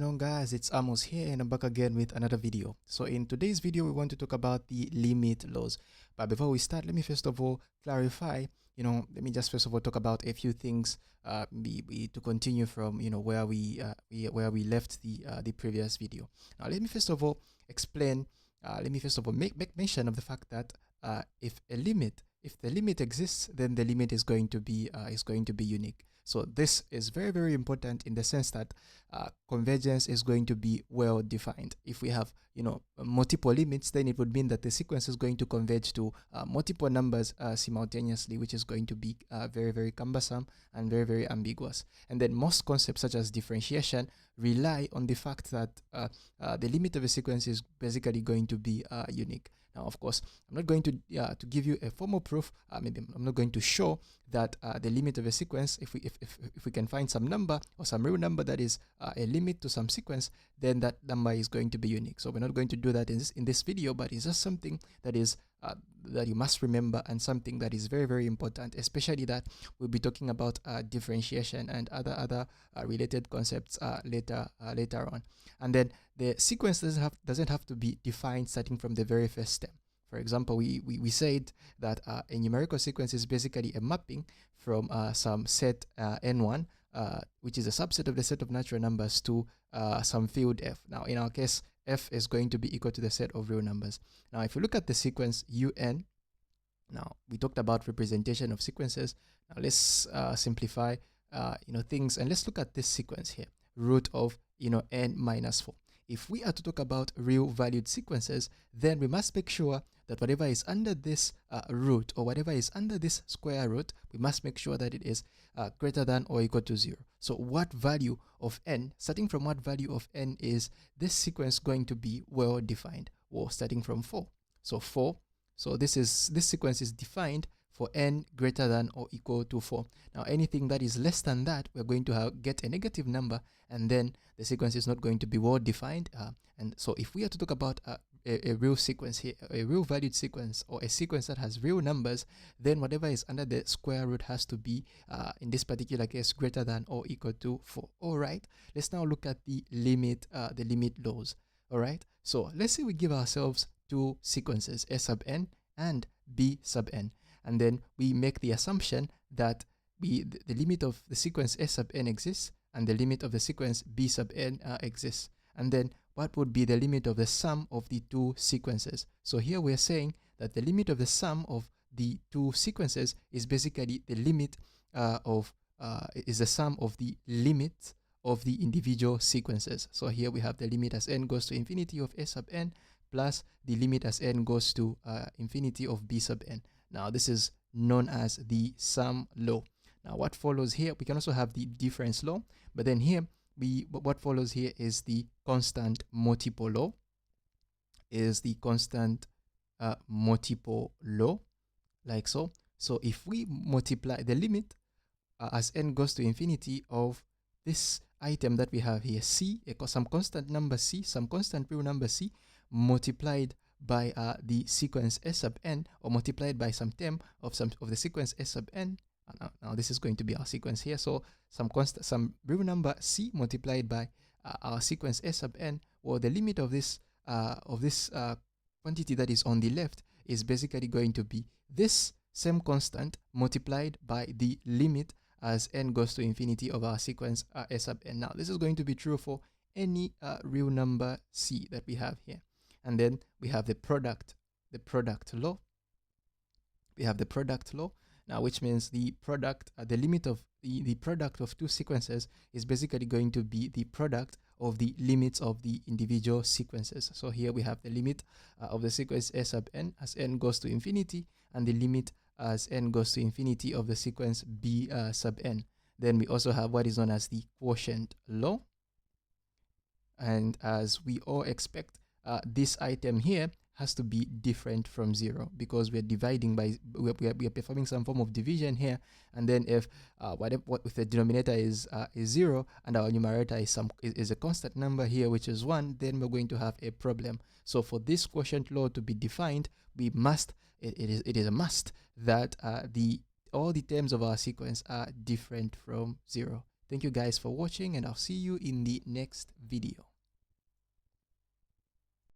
on guys, it's Amos here and I'm back again with another video. So in today's video we want to talk about the limit laws. But before we start, let me first of all clarify, let me just first of all talk about a few things to continue from where we left the previous video. Now let me first of all explain, let me first of all make mention of the fact that if the limit exists, then the limit is going to be unique. So this is very, very important in the sense that convergence is going to be well defined. If we have multiple limits, then it would mean that the sequence is going to converge to multiple numbers simultaneously, which is going to be very, very cumbersome and very, very ambiguous. And then most concepts such as differentiation rely on the fact that the limit of a sequence is basically going to be unique. Now, of course, I'm not going to give you a formal proof. Maybe I'm not going to show that the limit of a sequence, if we can find some number or some real number that is a limit to some sequence, then that number is going to be unique. So we're not going to do that in this video, but it's just something that is that you must remember and something that is very, very important, especially that we'll be talking about differentiation and other related concepts later on. And then the sequence doesn't have to be defined starting from the very first step. For example, we said that a numerical sequence is basically a mapping from some set n1, which is a subset of the set of natural numbers, to some field f. Now, in our case, f is going to be equal to the set of real numbers. Now, if you look at the sequence un, now we talked about representation of sequences. Now let's simplify things, and let's look at this sequence here, root of n minus 4. If we are to talk about real valued sequences, then we must make sure that whatever is under this root, or whatever is under this square root, we must make sure that it is greater than or equal to 0. So what value of n, starting from what value of n is this sequence going to be well defined? Well, starting from 4. So 4. So this sequence is defined for n greater than or equal to 4. Now anything that is less than that, we're going to get a negative number, and then the sequence is not going to be well defined. And so if we are to talk about a real sequence here, a real valued sequence, or a sequence that has real numbers, then whatever is under the square root has to be, in this particular case, greater than or equal to 4. All right, let's now look at the limit laws. All right, so let's say we give ourselves two sequences, a sub n and b sub n, and then we make the assumption that the limit of the sequence a sub n exists and the limit of the sequence b sub n exists. And then what would be the limit of the sum of the two sequences? So here we're saying that the limit of the sum of the two sequences is basically the limit is the sum of the limit of the individual sequences. So here we have the limit as n goes to infinity of a sub n plus the limit as n goes to infinity of b sub n. Now this is known as the sum law. Now what follows here, we can also have the difference law, but then here what follows here is the constant multiple law, like so. So if we multiply the limit as n goes to infinity of this item that we have here, c, some constant number c, some constant real number c, multiplied by the sequence s sub n, or multiplied by some term of the sequence s sub n. Now this is going to be our sequence here. So some real number c multiplied by our sequence s sub n, or the limit of this quantity that is on the left is basically going to be this same constant multiplied by the limit as n goes to infinity of our sequence s sub n. Now this is going to be true for any real number c that we have here. And then we have the product law. We have the product law now, which means the product, the limit of the product of two sequences is basically going to be the product of the limits of the individual sequences. So here we have the limit of the sequence s sub n as n goes to infinity, and the limit as n goes to infinity of the sequence b sub n. Then we also have what is known as the quotient law. And as we all expect, this item here has to be different from 0, because we're dividing by, we are performing some form of division here. And then if if the denominator is 0 and our numerator is a constant number here, which is 1, then we're going to have a problem. So for this quotient law to be defined, we must, it is a must that all the terms of our sequence are different from 0. Thank you guys for watching, and I'll see you in the next video.